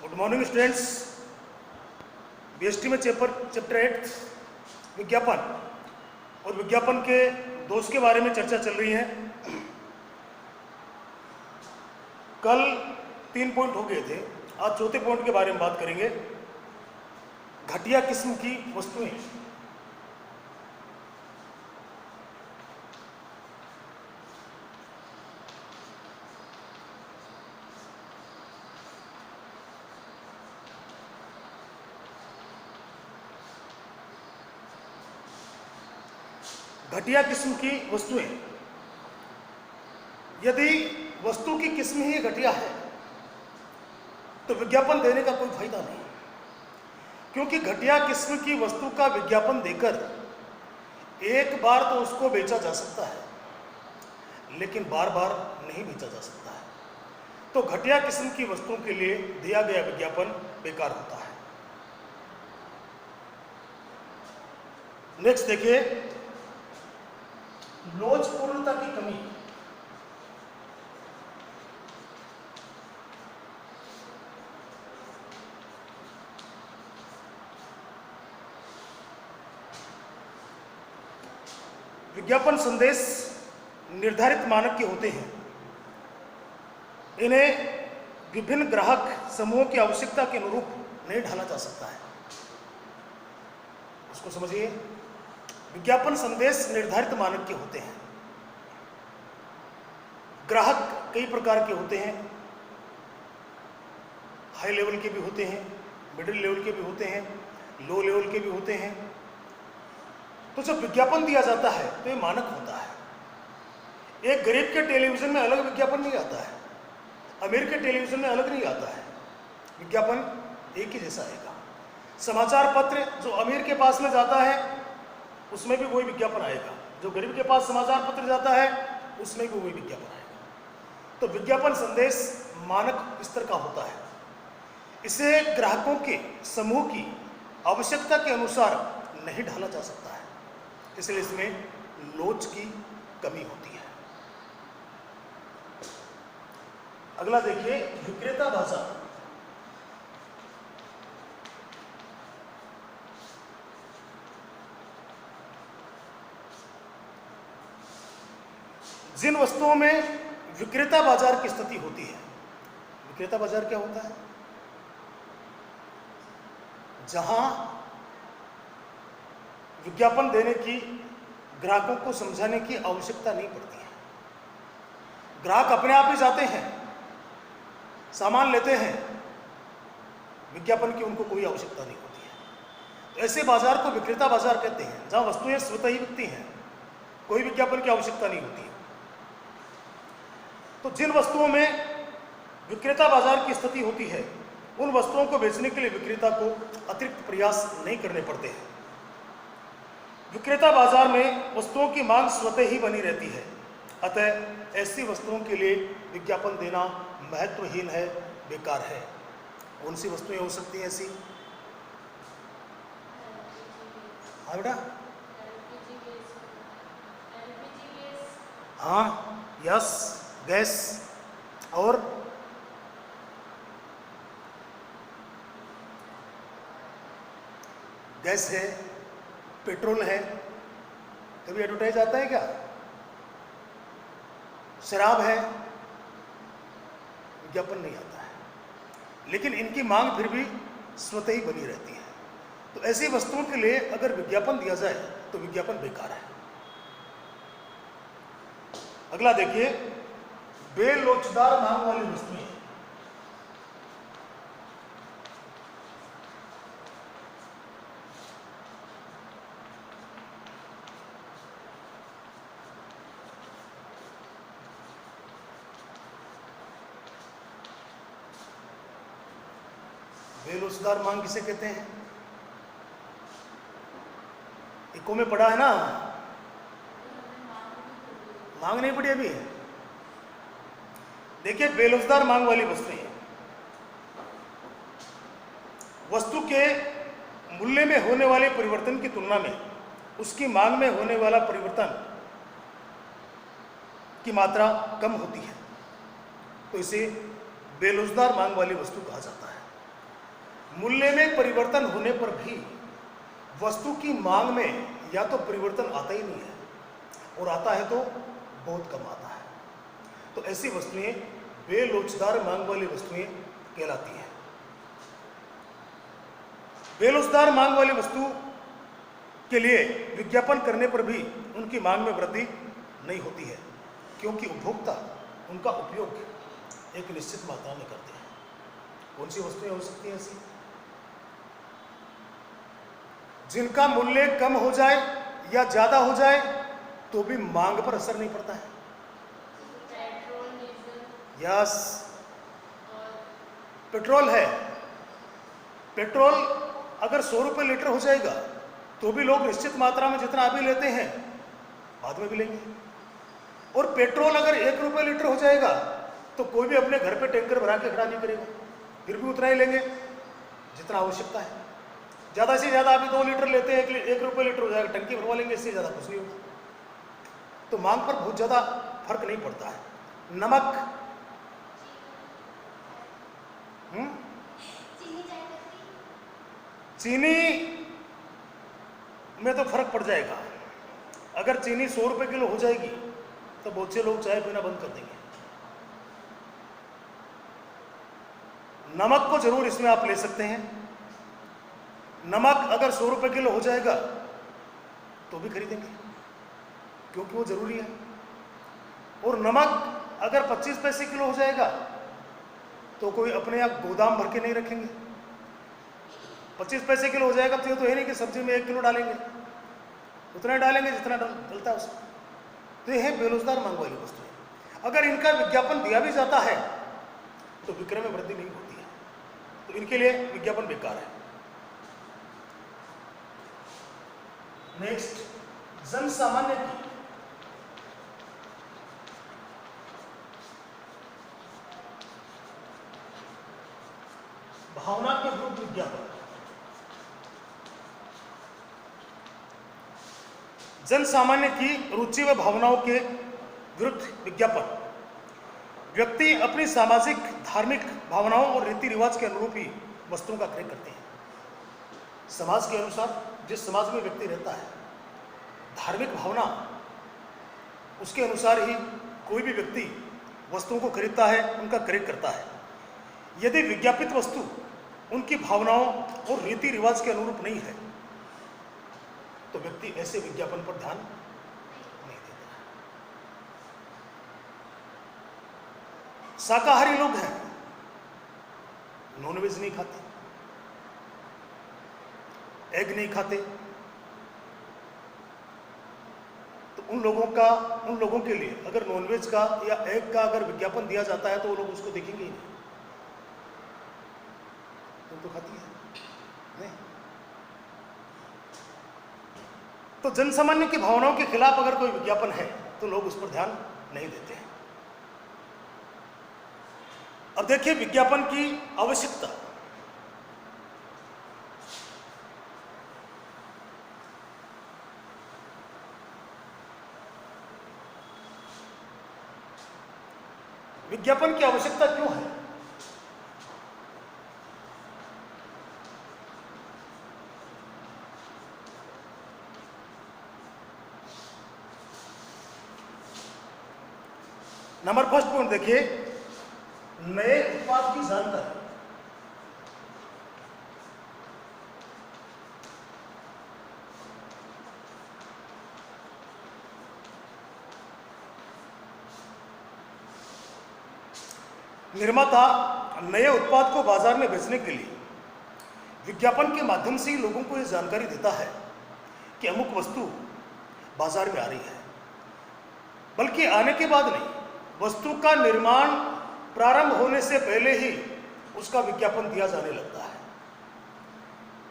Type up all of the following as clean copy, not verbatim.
Good morning students. BST में chapter 8 विज्ञापन और विज्ञापन के दोष के बारे में चर्चा चल रही है। कल 3 पॉइंट हो गए थे, आज चौथे पॉइंट के बारे में बात करेंगे। घटिया किस्म की वस्तुएं। घटिया किस्म की वस्तुएं। यदि वस्तु की किस्म ही घटिया है तो विज्ञापन देने का कोई फायदा नहीं, क्योंकि घटिया किस्म की वस्तु का विज्ञापन देकर एक बार तो उसको बेचा जा सकता है, लेकिन बार बार नहीं बेचा जा सकता है। तो घटिया किस्म की वस्तुओं के लिए दिया गया विज्ञापन बेकार होता है। नेक्स्ट देखिए, लोचपूर्णता की कमी। विज्ञापन संदेश निर्धारित मानक के होते हैं। इन्हें विभिन्न ग्राहक समूहों की आवश्यकता के अनुरूप नहीं ढाला जा सकता है। उसको समझिए, विज्ञापन संदेश निर्धारित मानक के होते हैं। ग्राहक कई प्रकार के होते हैं, हाई लेवल के भी होते हैं, मिडिल लेवल के भी होते हैं, लो लेवल के भी होते हैं। तो जब विज्ञापन दिया जाता है तो ये मानक होता है। एक गरीब के टेलीविजन में अलग विज्ञापन नहीं आता है, अमीर के टेलीविजन में अलग नहीं आता है। विज्ञापन एक ही जैसा आएगा। समाचार पत्र जो अमीर के पास में जाता है उसमें भी वही विज्ञापन आएगा, जो गरीब के पास समाचार पत्र जाता है उसमें भी वही विज्ञापन आएगा। तो विज्ञापन संदेश मानक स्तर का होता है। इसे ग्राहकों के समूह की आवश्यकता के अनुसार नहीं ढाला जा सकता है, इसलिए इसमें लोच की कमी होती है। अगला देखिए, विक्रेता बाजार। जिन वस्तुओं में विक्रेता बाजार की स्थिति होती है। विक्रेता बाजार क्या होता है? जहां विज्ञापन देने की, ग्राहकों को समझाने की आवश्यकता नहीं पड़ती है। ग्राहक अपने आप ही जाते हैं, सामान लेते हैं, विज्ञापन की उनको कोई आवश्यकता नहीं होती है। तो ऐसे बाजार को विक्रेता बाजार कहते हैं, जहां वस्तुएं स्वतः ही बिकती हैं, कोई विज्ञापन की आवश्यकता नहीं होती है। तो जिन वस्तुओं में विक्रेता बाजार की स्थिति होती है, उन वस्तुओं को बेचने के लिए विक्रेता को अतिरिक्त प्रयास नहीं करने पड़ते हैं। विक्रेता बाजार में वस्तुओं की मांग स्वतः ही बनी रहती है, अतः ऐसी वस्तुओं के लिए विज्ञापन देना महत्वहीन है, बेकार है। कौन सी वस्तुएं हो सकती हैं ऐसी? हाँ बेटा, हाँ, यस, गैस और गैस है, पेट्रोल है। कभी एडवर्टाइज आता है क्या? शराब है, विज्ञापन नहीं आता है, लेकिन इनकी मांग फिर भी स्वतः ही बनी रहती है। तो ऐसी वस्तुओं के लिए अगर विज्ञापन दिया जाए तो विज्ञापन बेकार है। अगला देखिए, बेलोचदार मांग वाली वस्तुएं। बेलोचदार मांग किसे कहते हैं? इको में पढ़ा है ना? मांग नहीं पड़ी अभी? देखिए, बेलोचदार मांग वाली वस्तुएं वस्तु के मूल्य में होने वाले परिवर्तन की तुलना में उसकी मांग में होने वाला परिवर्तन की मात्रा कम होती है, तो इसे बेरोजगार मांग वाली वस्तु कहा जाता है। मूल्य में परिवर्तन होने पर भी वस्तु की मांग में या तो परिवर्तन आता ही नहीं है, और आता है तो बहुत कम आता है। तो ऐसी वस्तुएं बेलोचदार मांग वाली वस्तुएं कहलाती हैं। बेलोचदार मांग वाली वस्तु के लिए विज्ञापन करने पर भी उनकी मांग में वृद्धि नहीं होती है, क्योंकि उपभोक्ता उनका उपयोग एक निश्चित मात्रा में करते हैं। कौन सी वस्तुएं हो सकती हैं ऐसी? जिनका मूल्य कम हो जाए या ज्यादा हो जाए तो भी मांग पर असर नहीं पड़ता है। यस, पेट्रोल है। पेट्रोल अगर 100 रुपये लीटर हो जाएगा तो भी लोग निश्चित मात्रा में जितना अभी लेते हैं बाद में भी लेंगे। और पेट्रोल अगर 1 रुपये लीटर हो जाएगा तो कोई भी अपने घर पे टैंकर भरा के खड़ा नहीं करेगा, फिर भी उतना ही लेंगे जितना आवश्यकता है। ज़्यादा से ज़्यादा अभी 2 लीटर लेते हैं, 1 रुपये लीटर हो जाएगा, टंकी भरवा लेंगे, इससे ज़्यादा कुछ नहीं होगा। तो मांग पर बहुत ज़्यादा फर्क नहीं पड़ता है। नमक, चीनी में तो फर्क पड़ जाएगा। अगर चीनी 100 रुपये किलो हो जाएगी तो बहुत से लोग चाय पीना बंद कर देंगे। नमक को जरूर इसमें आप ले सकते हैं। नमक अगर 100 रुपये किलो हो जाएगा तो भी खरीदेंगे, क्योंकि वो जरूरी है। और नमक अगर 25 पैसे किलो हो जाएगा तो कोई अपने यहाँ गोदाम भर के नहीं रखेंगे। 25 पैसे किलो हो जाएगा तो है नहीं कि सब्जी में 1 किलो डालेंगे, उतना डालेंगे जितना डलता है उसमें। तो यह है बेरोजगार मांग वाली वस्तु है। अगर इनका विज्ञापन दिया भी जाता है तो विक्रय में वृद्धि नहीं होती है, तो इनके लिए विज्ञापन बेकार है। नेक्स्ट, जन सामान्य की भावना के विरुद्ध विज्ञापन। जन सामान्य की रुचि व भावनाओं के विरुद्ध विज्ञापन। व्यक्ति अपनी सामाजिक, धार्मिक भावनाओं और रीति रिवाज के अनुरूप ही वस्तुओं का क्रय करते हैं। समाज के अनुसार, जिस समाज में व्यक्ति रहता है, धार्मिक भावना उसके अनुसार ही कोई भी व्यक्ति वस्तुओं को खरीदता है, उनका क्रय करता है। यदि विज्ञापित वस्तु उनकी भावनाओं और रीति रिवाज के अनुरूप नहीं है तो व्यक्ति ऐसे विज्ञापन पर ध्यान नहीं देता। शाकाहारी लोग हैं, नॉनवेज नहीं खाते, एग नहीं खाते, तो उन लोगों के लिए अगर नॉनवेज का या एग का अगर विज्ञापन दिया जाता है तो वो लोग उसको देखेंगे ही नहीं। तुम तो खाती है नहीं। तो जनसामान्य की भावनाओं के खिलाफ अगर कोई विज्ञापन है तो लोग उस पर ध्यान नहीं देते हैं। अब देखिए विज्ञापन की आवश्यकता। विज्ञापन की आवश्यकता क्यों है? नंबर फर्स्ट पॉइंट देखिए, नए उत्पाद की जानकारी। निर्माता नए उत्पाद को बाजार में बेचने के लिए विज्ञापन के माध्यम से ही लोगों को यह जानकारी देता है कि अमुक वस्तु बाजार में आ रही है। बल्कि आने के बाद नहीं, वस्तु का निर्माण प्रारंभ होने से पहले ही उसका विज्ञापन दिया जाने लगता है।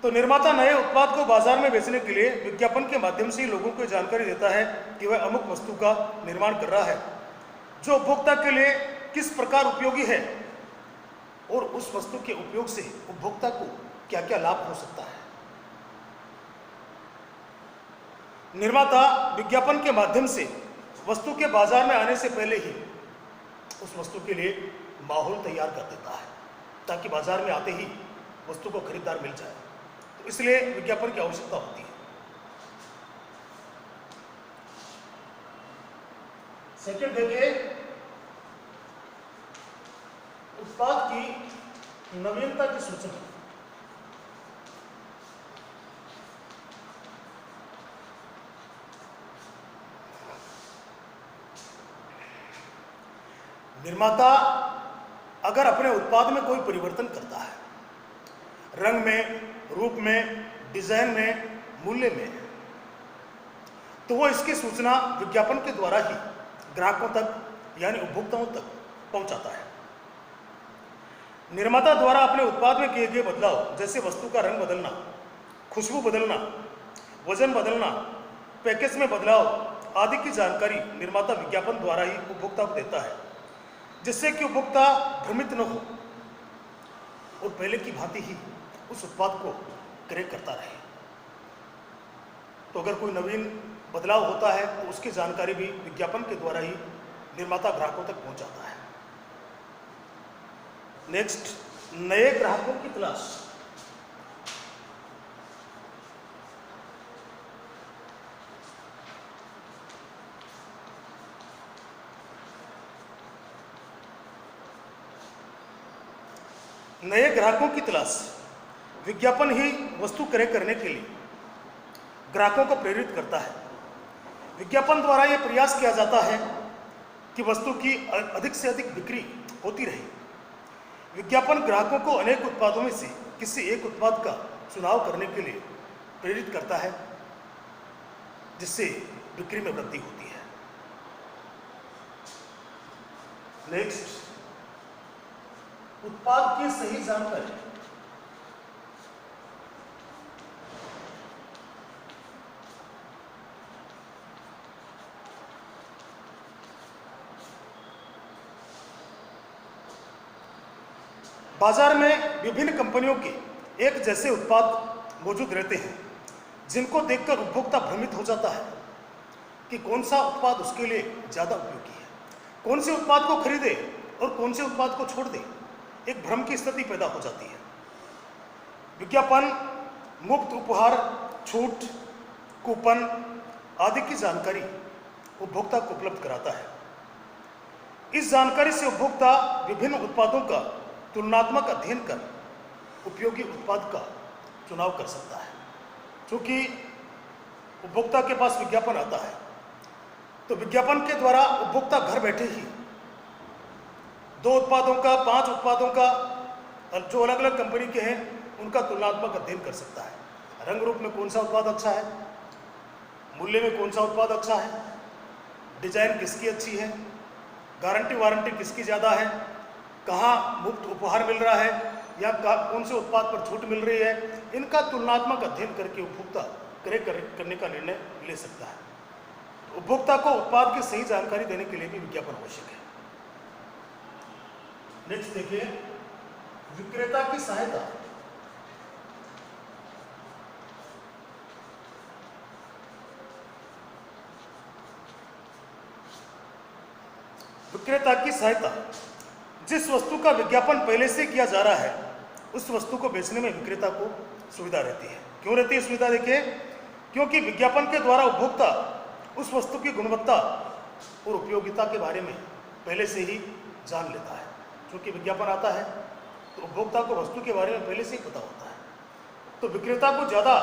तो निर्माता नए उत्पाद को बाजार में बेचने के लिए विज्ञापन के माध्यम से ही लोगों को जानकारी देता है कि वह अमुक वस्तु का निर्माण कर रहा है जो उपभोक्ता के लिए किस प्रकार उपयोगी है और उस वस्तु के उपयोग से उपभोक्ता को क्या क्या लाभ हो सकता है। निर्माता विज्ञापन के माध्यम से वस्तु के बाजार में आने से पहले ही उस वस्तु के लिए माहौल तैयार कर देता है ताकि बाजार में आते ही वस्तु को खरीदार मिल जाए। तो इसलिए विज्ञापन की आवश्यकता होती है। सेकंड देखिए, उत्पाद की नवीनता की सूचना। निर्माता अगर अपने उत्पाद में कोई परिवर्तन करता है, रंग में, रूप में, डिजाइन में, मूल्य में, तो वो इसकी सूचना विज्ञापन के द्वारा ही ग्राहकों तक यानी उपभोक्ताओं तक पहुंचाता है। निर्माता द्वारा अपने उत्पाद में किए गए बदलाव, जैसे वस्तु का रंग बदलना, खुशबू बदलना, वजन बदलना, पैकेज में बदलाव आदि की जानकारी निर्माता विज्ञापन द्वारा ही उपभोक्ता को देता है, जिससे कि उपभोक्ता भ्रमित न हो और पहले की भांति ही उस उत्पाद को क्रय करता रहे। तो अगर कोई नवीन बदलाव होता है तो उसकी जानकारी भी विज्ञापन के द्वारा ही निर्माता ग्राहकों तक पहुंचाता है। नेक्स्ट, नए ग्राहकों की तलाश। नए ग्राहकों की तलाश विज्ञापन ही वस्तु क्रय करने के लिए ग्राहकों को प्रेरित करता है। विज्ञापन द्वारा यह प्रयास किया जाता है कि वस्तु की अधिक से अधिक बिक्री होती रहे। विज्ञापन ग्राहकों को अनेक उत्पादों में से किसी एक उत्पाद का चुनाव करने के लिए प्रेरित करता है, जिससे बिक्री में वृद्धि होती है। नेक्स्ट, उत्पाद की सही जानकारी। बाजार में विभिन्न कंपनियों के एक जैसे उत्पाद मौजूद रहते हैं, जिनको देखकर उपभोक्ता भ्रमित हो जाता है कि कौन सा उत्पाद उसके लिए ज़्यादा उपयोगी है, कौन से उत्पाद को खरीदे और कौन से उत्पाद को छोड़ दे। एक भ्रम की स्थिति पैदा हो जाती है। विज्ञापन मुफ्त उपहार, छूट, कूपन आदि की जानकारी उपभोक्ता को उपलब्ध कराता है। इस जानकारी से उपभोक्ता विभिन्न उत्पादों का तुलनात्मक अध्ययन कर उपयोगी उत्पाद का चुनाव कर सकता है। क्योंकि उपभोक्ता के पास विज्ञापन आता है, तो विज्ञापन के द्वारा उपभोक्ता घर बैठे ही 2 उत्पादों का, 5 उत्पादों का, जो अलग अलग कंपनी के हैं, उनका तुलनात्मक अध्ययन कर सकता है। रंग रूप में कौन सा उत्पाद अच्छा है, मूल्य में कौन सा उत्पाद अच्छा है, डिजाइन किसकी अच्छी है, गारंटी वारंटी किसकी ज़्यादा है, कहाँ मुफ्त उपहार मिल रहा है या कौन से उत्पाद पर छूट मिल रही है। इनका तुलनात्मक अध्ययन करके उपभोक्ता क्रय करने का निर्णय ले सकता है। तो उपभोक्ता को उत्पाद की सही जानकारी देने के लिए भी विज्ञापन आवश्यक है। नेक्स्ट देखिए, विक्रेता की सहायता। विक्रेता की सहायता, जिस वस्तु का विज्ञापन पहले से किया जा रहा है, उस वस्तु को बेचने में विक्रेता को सुविधा रहती है। क्यों रहती है सुविधा? देखिए, क्योंकि विज्ञापन के द्वारा उपभोक्ता उस वस्तु की गुणवत्ता और उपयोगिता के बारे में पहले से ही जान लेता है। क्योंकि विज्ञापन आता है तो उपभोक्ता को वस्तु के बारे में पहले से ही पता होता है, तो विक्रेता को ज़्यादा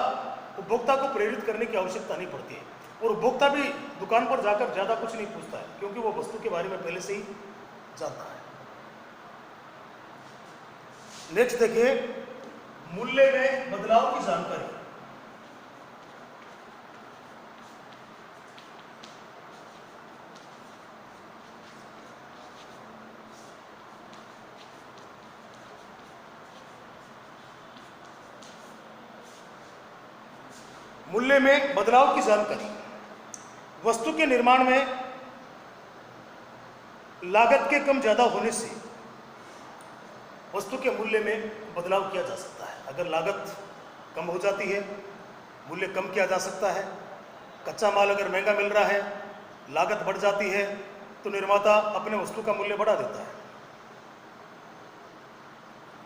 उपभोक्ता को प्रेरित करने की आवश्यकता नहीं पड़ती है। और उपभोक्ता भी दुकान पर जाकर ज़्यादा कुछ नहीं पूछता है, क्योंकि वो वस्तु के बारे में पहले से ही जानता है। नेक्स्ट देखिए, मूल्य में बदलाव की जानकारी। मूल्य में बदलाव की जानकारी वस्तु के निर्माण में लागत के कम ज्यादा होने से वस्तु के मूल्य में बदलाव किया जा सकता है। अगर लागत कम हो जाती है, मूल्य कम किया जा सकता है। कच्चा माल अगर महंगा मिल रहा है, लागत बढ़ जाती है, तो निर्माता अपने वस्तु का मूल्य बढ़ा देता है।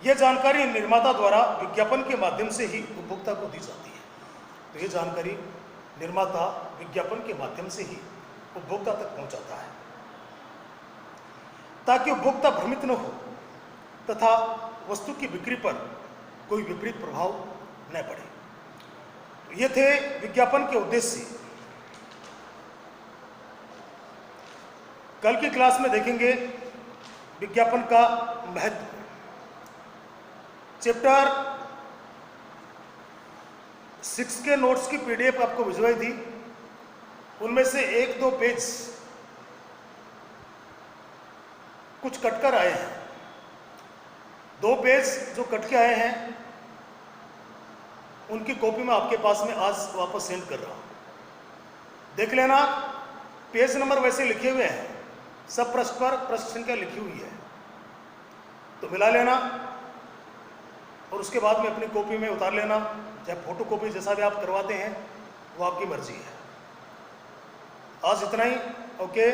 यह जानकारी निर्माता द्वारा विज्ञापन के माध्यम से ही उपभोक्ता को दी जाती है। तो ये जानकारी निर्माता विज्ञापन के माध्यम से ही उपभोक्ता तक पहुंचाता है ताकि उपभोक्ता भ्रमित न हो तथा वस्तु की बिक्री पर कोई विपरीत प्रभाव न पड़े। ये थे विज्ञापन के उद्देश्य। कल की क्लास में देखेंगे विज्ञापन का महत्व। चैप्टर 6 के नोट्स की पीडीएफ आपको भिजवाई थी, उनमें से 1-2 पेज कुछ कटकर आए हैं। 2 पेज जो कट के आए हैं उनकी कॉपी मैं आपके पास में आज वापस सेंड कर रहा हूं, देख लेना। पेज नंबर वैसे लिखे हुए हैं, सब पृष्ठ पर पृष्ठ संख्या लिखी हुई है, तो मिला लेना और उसके बाद में अपनी कॉपी में उतार लेना, चाहे फोटो कॉपी जैसा भी आप करवाते हैं वो आपकी मर्जी है। आज इतना ही। ओके।